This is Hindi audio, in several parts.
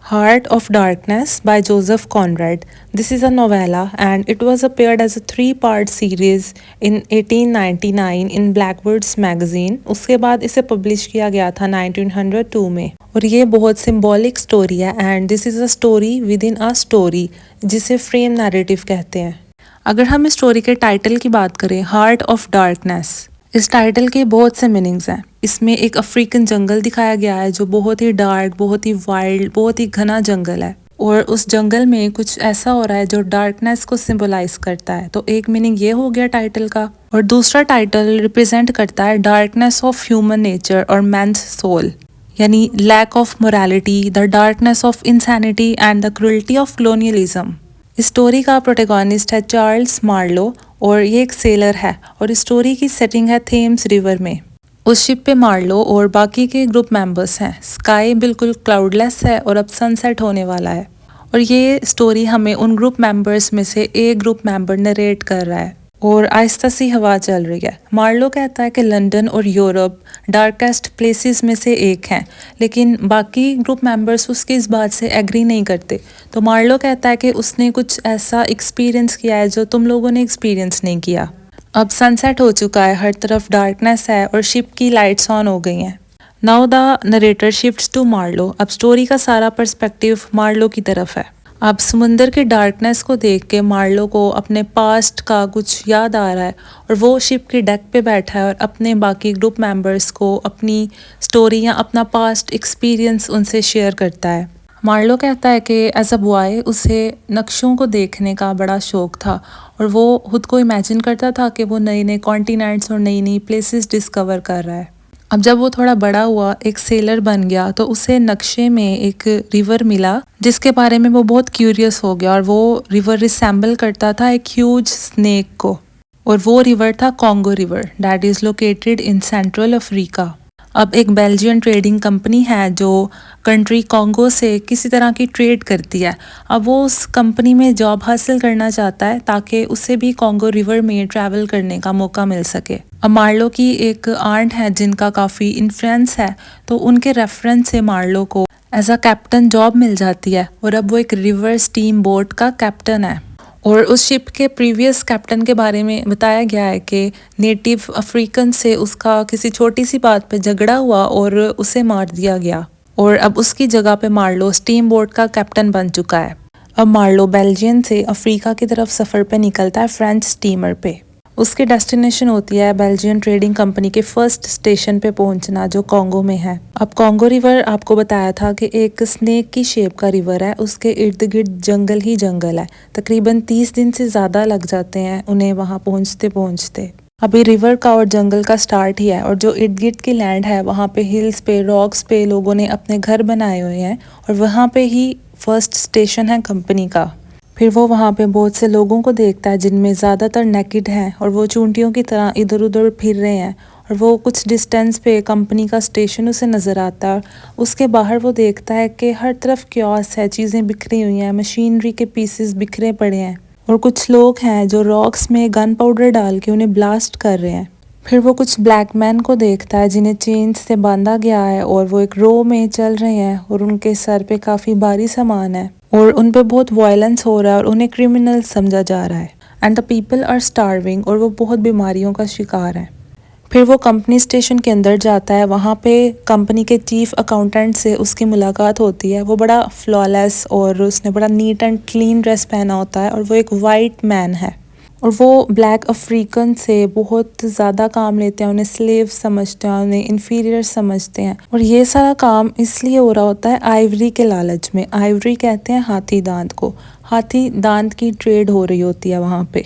Heart of Darkness by Joseph Conrad. This is a novella and it was appeared as a three-part series in 1899 in Blackbird's magazine. उसके बाद इसे पब्लिश किया गया था 1902 में और ये बहुत सिंबॉलिक स्टोरी है and this is a story with in a story जिसे फ्रेम नैरेटिव कहते हैं। अगर हम इस स्टोरी के टाइटल की बात करें, हार्ट ऑफ डार्कनेस, इस टाइटल के बहुत से मीनिंग्स हैं। इसमें एक अफ्रीकन जंगल दिखाया गया है जो बहुत ही डार्क, बहुत ही वाइल्ड, बहुत ही घना जंगल है और उस जंगल में कुछ ऐसा हो रहा है जो डार्कनेस को सिंबलाइज करता है। तो एक मीनिंग ये हो गया टाइटल का और दूसरा टाइटल रिप्रेजेंट करता है डार्कनेस ऑफ ह्यूमन नेचर और मैन्स सोल, यानी lack of morality, the darkness of insanity and the cruelty of colonialism. इस स्टोरी का प्रोटैगनिस्ट है चार्ल्स मार्लो और ये एक सेलर है और इस स्टोरी की सेटिंग है थेम्स रिवर में। उस शिप पे मार्लो और बाकी के ग्रुप मेंबर्स हैं। स्काई बिल्कुल क्लाउडलेस है और अब सनसेट होने वाला है और ये स्टोरी हमें उन ग्रुप मेंबर्स में से एक ग्रुप मेंबर नरेट कर रहा है और आहिस्ता सी हवा चल रही है। मार्लो कहता है कि लंदन और यूरोप डार्केस्ट प्लेसेस में से एक हैं, लेकिन बाकी ग्रुप मेंबर्स उसकी इस बात से एग्री नहीं करते। तो मार्लो कहता है कि उसने कुछ ऐसा एक्सपीरियंस किया है जो तुम लोगों ने एक्सपीरियंस नहीं किया। अब सनसेट हो चुका है, हर तरफ डार्कनेस है और शिप की लाइट्स ऑन हो गई हैं। Now the narrator shifts to Marlow. अब स्टोरी का सारा पर्सपेक्टिव मार्लो की तरफ है। अब समुंदर की डार्कनेस को देख के मार्लो को अपने पास्ट का कुछ याद आ रहा है और वो शिप की डेक पे बैठा है और अपने बाकी ग्रुप मेंबर्स को अपनी स्टोरी या अपना पास्ट एक्सपीरियंस उनसे शेयर करता है। मार्लो कहता है कि एज अ बॉय उसे नक्शों को देखने का बड़ा शौक था और वो खुद को इमेजिन करता था कि वो नए नए कॉन्टिनेंट्स और नई नई प्लेसेस डिस्कवर कर रहा है। अब जब वो थोड़ा बड़ा हुआ, एक सेलर बन गया, तो उसे नक्शे में एक रिवर मिला जिसके बारे में वो बहुत क्यूरियस हो गया और वो रिवर रिसेंबल करता था एक ह्यूज स्नेक को और वो रिवर था Congo river that is located in central Africa. अब एक बेल्जियन ट्रेडिंग कंपनी है जो कंट्री कॉन्गो से किसी तरह की ट्रेड करती है। अब वो उस कंपनी में जॉब हासिल करना चाहता है ताकि उसे भी कॉन्गो रिवर में ट्रैवल करने का मौका मिल सके। अब मार्लो की एक आंट है जिनका काफ़ी इन्फ्लुएंस है, तो उनके रेफरेंस से मार्लो को एज अ कैप्टन जॉब मिल जाती है और अब वो एक रिवर स्टीम बोट का कैप्टन है। और उस शिप के प्रीवियस कैप्टन के बारे में बताया गया है कि नेटिव अफ्रीकन से उसका किसी छोटी सी बात पे झगड़ा हुआ और उसे मार दिया गया और अब उसकी जगह पे मार्लो स्टीम बोट का कैप्टन बन चुका है। अब मार्लो बेल्जियन से अफ्रीका की तरफ सफ़र पे निकलता है फ्रेंच स्टीमर पे। उसकी डेस्टिनेशन होती है बेल्जियन ट्रेडिंग कंपनी के फर्स्ट स्टेशन पे पहुंचना जो कॉन्गो में है। अब कॉन्गो रिवर आपको बताया था कि एक स्नेक की शेप का रिवर है, उसके इर्द गिर्द जंगल ही जंगल है। तकरीबन 30 दिन से ज़्यादा लग जाते हैं उन्हें वहाँ पहुँचते पहुँचते। अभी रिवर का और जंगल का स्टार्ट ही है और जो इर्द गिर्द की लैंड है वहाँ पे हिल्स पे, रॉक्स पे लोगों ने अपने घर बनाए हुए हैं और वहाँ पे ही फर्स्ट स्टेशन है कंपनी का। फिर वो वहाँ पे बहुत से लोगों को देखता है जिनमें ज़्यादातर नेकेड हैं और वो चूंटियों की तरह इधर उधर फिर रहे हैं और वो कुछ डिस्टेंस पे कंपनी का स्टेशन उसे नज़र आता है। उसके बाहर वो देखता है कि हर तरफ क्योस है, चीज़ें बिखरी हुई हैं, मशीनरी के पीसेस बिखरे पड़े हैं और कुछ लोग हैं जो रॉक्स में गन पाउडर डाल के उन्हें ब्लास्ट कर रहे हैं। फिर वो कुछ ब्लैक मैन को देखता है जिन्हें चेन से बांधा गया है और वो एक रो में चल रहे हैं और उनके सर पे काफ़ी भारी सामान है और उन पे बहुत वायलेंस हो रहा है और उन्हें क्रिमिनल समझा जा रहा है and the people are starving और वो बहुत बीमारियों का शिकार है। फिर वो कंपनी स्टेशन के अंदर जाता है, वहाँ पे कंपनी के चीफ अकाउंटेंट से उसकी मुलाकात होती है। वो बड़ा फ्लॉलेस और उसने बड़ा नीट एंड क्लीन ड्रेस पहना होता है और वो एक वाइट मैन है और वो ब्लैक अफ्रीकन से बहुत ज़्यादा काम लेते हैं, उन्हें स्लेव समझते हैं, उन्हें इन्फीरियर समझते हैं और ये सारा काम इसलिए हो रहा होता है आइवरी के लालच में। आइवरी कहते हैं हाथी दांत को, हाथी दांत की ट्रेड हो रही होती है वहाँ पे।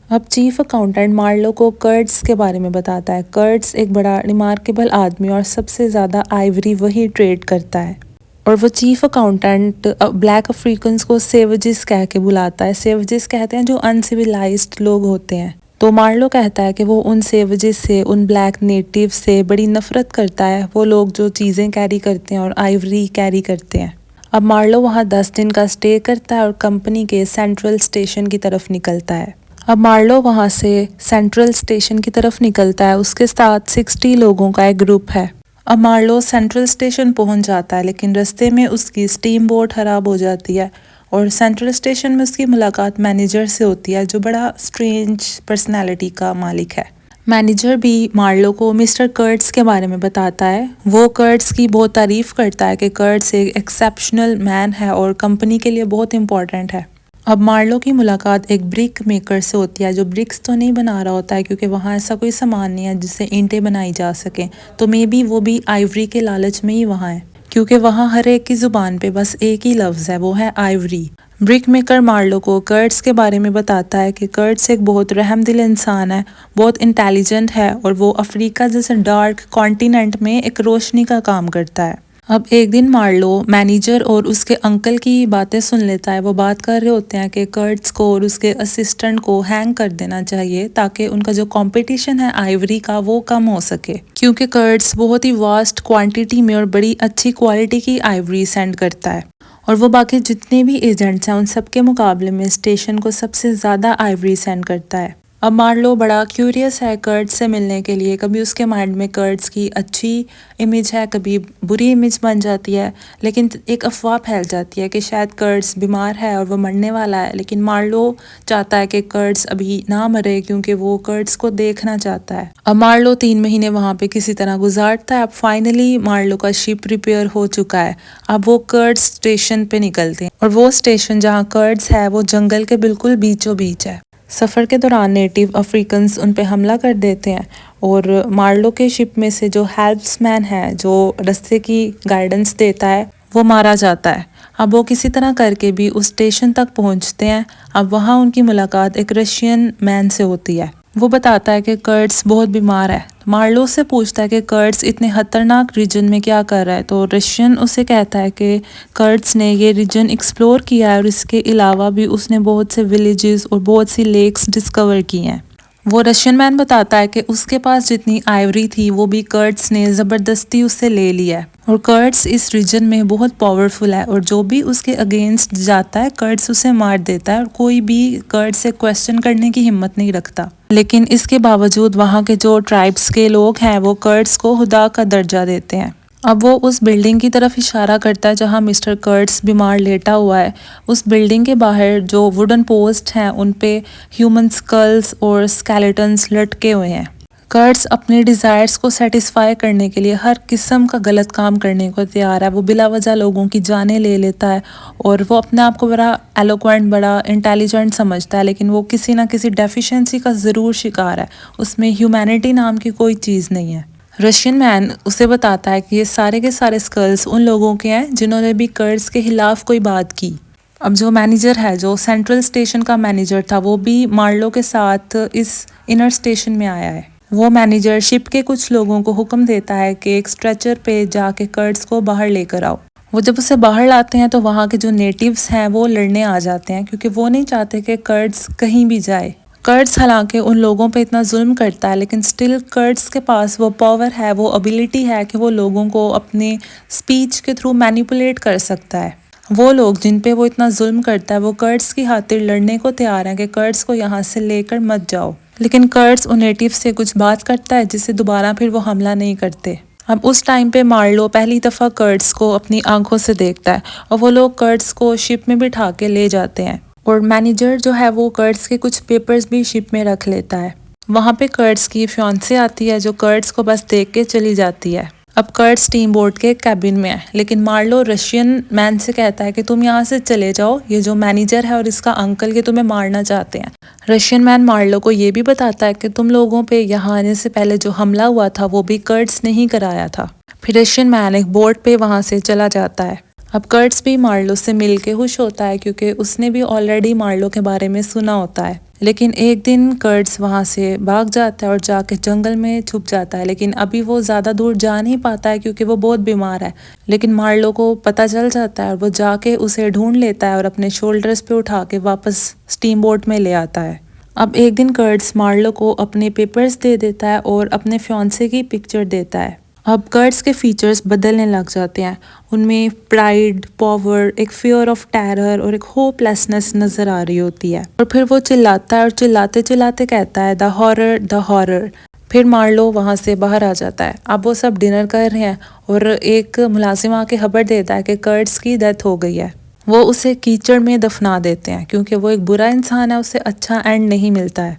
अब चीफ अकाउंटेंट मार्लो को कर्ड्स के बारे में बताता है। कर्ड्स एक बड़ा रिमार्केबल आदमी और सबसे ज़्यादा आइवरी वही ट्रेड करता है और वो चीफ अकाउंटेंट ब्लैक अफ्रीकन्स को सेवजेस कह के बुलाता है। सेवजेस कहते हैं जो अनसिविलाइज्ड लोग होते हैं। तो मार्लो कहता है कि वो उन सेवजेस से, उन ब्लैक नेटिव से बड़ी नफरत करता है, वो लोग जो चीज़ें कैरी करते हैं और आइवरी कैरी करते हैं। अब मार्लो वहाँ 10 दिन का स्टे करता है और कंपनी के सेंट्रल स्टेशन की तरफ निकलता है। अब मार्लो वहाँ से सेंट्रल स्टेशन की तरफ निकलता है, उसके साथ 60 लोगों का एक ग्रुप है। अब मार्लो सेंट्रल स्टेशन पहुंच जाता है, लेकिन रास्ते में उसकी स्टीम बोट खराब हो जाती है और सेंट्रल स्टेशन में उसकी मुलाकात मैनेजर से होती है, जो बड़ा स्ट्रेंज पर्सनालिटी का मालिक है। मैनेजर भी मार्लो को मिस्टर कर्ट्स के बारे में बताता है। वो कर्ट्स की बहुत तारीफ करता है कि कर्ट्स एक एक्सेप्शनल मैन है और कंपनी के लिए बहुत इंपॉर्टेंट है। अब मार्लो की मुलाकात एक ब्रिक मेकर से होती है, जो ब्रिक्स तो नहीं बना रहा होता है क्योंकि वहाँ ऐसा कोई सामान नहीं है जिससे ईंटें बनाई जा सकें, तो मे बी वो भी आइवरी के लालच में ही वहाँ है, क्योंकि वहाँ हर एक की ज़ुबान पे बस एक ही लफ्ज़ है, वो है आइवरी। ब्रिक मेकर मार्लो को कर्ट्स के बारे में बताता है कि कर्ट्स एक बहुत रहमदिल इंसान है, बहुत इंटेलिजेंट है और वो अफ्रीका जैसे डार्क कॉन्टिनेंट में एक रोशनी का काम करता है। अब एक दिन मार्लो मैनेजर और उसके अंकल की बातें सुन लेता है। वो बात कर रहे होते हैं कि कर्ट्स को और उसके असिस्टेंट को हैंग कर देना चाहिए ताकि उनका जो कंपटीशन है आइवरी का वो कम हो सके, क्योंकि कर्ट्स बहुत ही वास्ट क्वांटिटी में और बड़ी अच्छी क्वालिटी की आइवरी सेंड करता है और वो बाकी जितने भी एजेंट्स हैं उन सबके मुकाबले में स्टेशन को सबसे ज़्यादा आइवरी सेंड करता है। अब मार्लो बड़ा क्यूरियस है कर्ट्स से मिलने के लिए। कभी उसके माइंड में कर्ट्स की अच्छी इमेज है, कभी बुरी इमेज बन जाती है, लेकिन एक अफवाह फैल जाती है कि शायद कर्ट्स बीमार है और वो मरने वाला है। लेकिन मार्लो चाहता है कि कर्ट्स अभी ना मरे क्योंकि वो कर्ट्स को देखना चाहता है। अब मार्लो 3 महीने वहाँ पे किसी तरह गुजारता है। अब फाइनली मार्लो का शिप रिपेयर हो चुका है। अब वो कर्ट्स स्टेशन पे निकलते हैं और वो स्टेशन जहाँ कर्ट्स है वो जंगल के बिल्कुल बीचों बीच है। सफ़र के दौरान नेटिव अफ्रीकन्स उन पे हमला कर देते हैं और मार्लो के शिप में से जो हेल्प्समैन है, जो रास्ते की गाइडेंस देता है, वो मारा जाता है। अब वो किसी तरह करके भी उस स्टेशन तक पहुंचते हैं। अब वहाँ उनकी मुलाकात एक रशियन मैन से होती है। वो बताता है कि कर्ट्स बहुत बीमार है। मार्लो से पूछता है कि कर्ट्स इतने खतरनाक रीजन में क्या कर रहा है, तो रशियन उसे कहता है कि कर्ट्स ने ये रीजन एक्सप्लोर किया है और इसके अलावा भी उसने बहुत से विलेजेस और बहुत सी लेक्स डिस्कवर की हैं। वो रशियन मैन बताता है कि उसके पास जितनी आइवरी थी वो भी कर्ट्स ने ज़बरदस्ती उससे ले लिया है और कर्ट्स इस रीजन में बहुत पावरफुल है और जो भी उसके अगेंस्ट जाता है कर्ट्स उसे मार देता है और कोई भी कर्ट्स से क्वेश्चन करने की हिम्मत नहीं रखता। लेकिन इसके बावजूद वहाँ के जो ट्राइब्स के लोग हैं वो कर्ट्स को खुदा का दर्जा देते हैं। अब वो उस बिल्डिंग की तरफ इशारा करता है जहाँ मिस्टर कर्ट्स बीमार लेटा हुआ है। उस बिल्डिंग के बाहर जो वुडन पोस्ट हैं उन पे ह्यूमन स्कल्स और स्केलेटन्स लटके हुए हैं। कर्ट्स अपने डिज़ायर्स को सेटिस्फाई करने के लिए हर किस्म का गलत काम करने को तैयार है। वो बिला वजह लोगों की जानें ले लेता है और वो अपने आप को बड़ा एलोक्वेंट, बड़ा इंटेलिजेंट समझता है, लेकिन वो किसी ना किसी डेफिशिएंसी का ज़रूर शिकार है। उसमें ह्यूमैनिटी नाम की कोई चीज़ नहीं है। रशियन मैन उसे बताता है कि ये सारे के सारे स्कल्स उन लोगों के हैं जिन्होंने भी कर्ट्स के खिलाफ कोई बात की। अब जो मैनेजर है, जो सेंट्रल स्टेशन का मैनेजर था, वो भी मार्लो के साथ इस इनर स्टेशन में आया है। वो मैनेजर शिप के कुछ लोगों को हुक्म देता है कि एक स्ट्रेचर पे जाके कर्ट्स को बाहर लेकर आओ। वो जब उसे बाहर लाते हैं तो वहाँ के जो नेटिव्स हैं वो लड़ने आ जाते हैं क्योंकि वो नहीं चाहते कि कर्ट्स कहीं भी जाए। कर्ट्स हालांकि उन लोगों पे इतना जुल्म करता है, लेकिन स्टिल कर्ट्स के पास वो पावर है, वो एबिलिटी है कि वो लोगों को अपने स्पीच के थ्रू मैनिपुलेट कर सकता है। वो लोग जिन पे वो इतना जुल्म करता है वो कर्ट्स की खातिर लड़ने को तैयार हैं कि कर्ट्स को यहाँ से लेकर मत जाओ। लेकिन कर्ट्स उन नेटिव से कुछ बात करता है जिससे दोबारा फिर वो हमला नहीं करते। अब उस टाइम पे मार्लो पहली दफ़ा कर्ट्स को अपनी आंखों से देखता है और वो लोग कर्ट्स को शिप में बिठा के ले जाते हैं और मैनेजर जो है वो कर्ट्स के कुछ पेपर्स भी शिप में रख लेता है। वहाँ पे कर्ट्स की फियांसे आती है जो कर्ट्स को बस देख के चली जाती है। अब कर्ट्स स्टीम बोट के कैबिन में है, लेकिन मार्लो रशियन मैन से कहता है कि तुम यहाँ से चले जाओ, ये जो मैनेजर है और इसका अंकल ये तुम्हें मारना चाहते हैं। रशियन मैन मार्लो को ये भी बताता है कि तुम लोगों पे यहाँ आने से पहले जो हमला हुआ था वो भी कर्ट्स ने ही कराया था। फिर रशियन मैन एक बोट पे वहाँ से चला जाता है। अब कर्ट्स भी मार्लो से मिल के खुश होता है क्योंकि उसने भी ऑलरेडी मार्लो के बारे में सुना होता है। लेकिन एक दिन कर्ट्स वहाँ से भाग जाता है और जाके जंगल में छुप जाता है, लेकिन अभी वो ज़्यादा दूर जा नहीं पाता है क्योंकि वो बहुत बीमार है। लेकिन मार्लो को पता चल जाता है और वो जाके उसे ढूंढ लेता है और अपने शोल्डर्स पे उठा के वापस स्टीम बोट में ले आता है। अब एक दिन कर्ट्स मार्लो को अपने पेपर्स दे देता है और अपने फियांसे की पिक्चर देता है। अब कर्ट्स के फीचर्स बदलने लग जाते हैं। उनमें प्राइड, पावर, एक फियर ऑफ टेरर और एक होपलेसनेस नज़र आ रही होती है और फिर वो चिल्लाता है और चिल्लाते चिल्लाते कहता है द हॉरर, द हॉरर। फिर मार्लो वहाँ से बाहर आ जाता है। अब वो सब डिनर कर रहे हैं और एक मुलाजिम आके खबर देता है कि कर्ट्स की डेथ हो गई है। वो उसे कीचड़ में दफना देते हैं क्योंकि वो एक बुरा इंसान है, उसे अच्छा एंड नहीं मिलता है।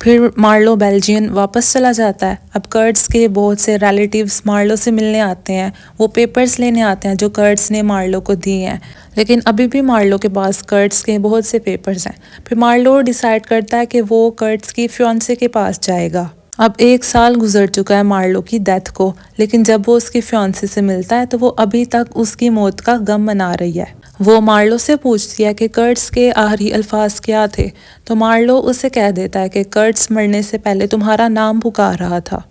फिर मार्लो बेल्जियन वापस चला जाता है। अब कर्ट्स के बहुत से रिलेटिव्स मार्लो से मिलने आते हैं, वो पेपर्स लेने आते हैं जो कर्ट्स ने मार्लो को दिए हैं, लेकिन अभी भी मार्लो के पास कर्ट्स के बहुत से पेपर्स हैं। फिर मार्लो डिसाइड करता है कि वो कर्ट्स की फियांसे के पास जाएगा। अब 1 साल गुजर चुका है मार्लो की डेथ को, लेकिन जब वो उसकी फियांसे से मिलता है तो वो अभी तक उसकी मौत का गम मना रही है। वो मार्लो से पूछती है कि कर्ट्स के आखिरी अल्फाज क्या थे, तो मार्लो उसे कह देता है कि कर्ट्स मरने से पहले तुम्हारा नाम पुकार रहा था।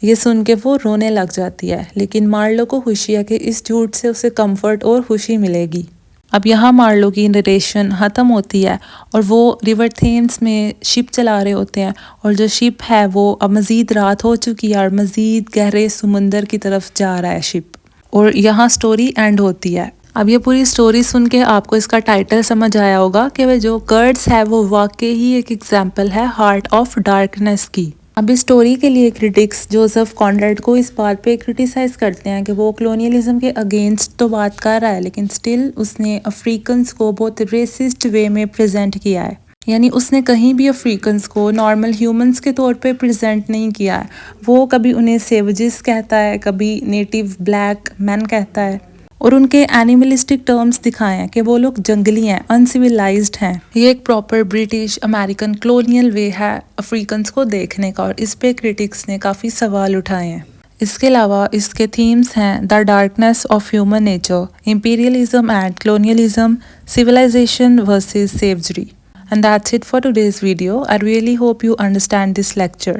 ये सुन के वो रोने लग जाती है, लेकिन मार्लो को खुशी है कि इस झूठ से उसे कंफर्ट और खुशी मिलेगी। अब यहाँ मार्लो की नरेशन ख़त्म होती है और वो रिवर थेम्स में शिप चला रहे होते हैं, और जो शिप है वो अब मज़ीद रात हो चुकी है और मज़ीद गहरे समुंदर की तरफ जा रहा है शिप, और यहाँ स्टोरी एंड होती है। अब ये पूरी स्टोरी सुन के आपको इसका टाइटल समझ आया होगा कि वह जो कर्ट्स है वो वाकई ही एक एग्जाम्पल है हार्ट ऑफ डार्कनेस की। अब इस स्टोरी के लिए क्रिटिक्स जोसेफ कॉनराड को इस बात पे क्रिटिसाइज करते हैं कि वो कॉलोनियलिज्म के अगेंस्ट तो बात कर रहा है, लेकिन स्टिल उसने अफ्रीकन्स को बहुत रेसिस्ट वे में प्रेजेंट किया है। यानी उसने कहीं भी अफ्रीकन्स को नॉर्मल ह्यूमंस के तौर पे प्रेजेंट नहीं किया है। वो कभी उन्हें सेवजेस कहता है, कभी नेटिव ब्लैक मैन कहता है, और उनके एनिमलिस्टिक टर्म्स दिखाए हैं कि वो लोग जंगली हैं, अनसिविलाइज्ड हैं। ये एक प्रॉपर ब्रिटिश अमेरिकन कॉलोनियल वे है अफ्रीकन्स को देखने का, और इस पे क्रिटिक्स ने काफ़ी सवाल उठाए हैं। इसके अलावा इसके थीम्स हैं the darkness of human nature, imperialism and colonialism, civilization versus savagery. And that's it for today's video. I really hope you understand this lecture.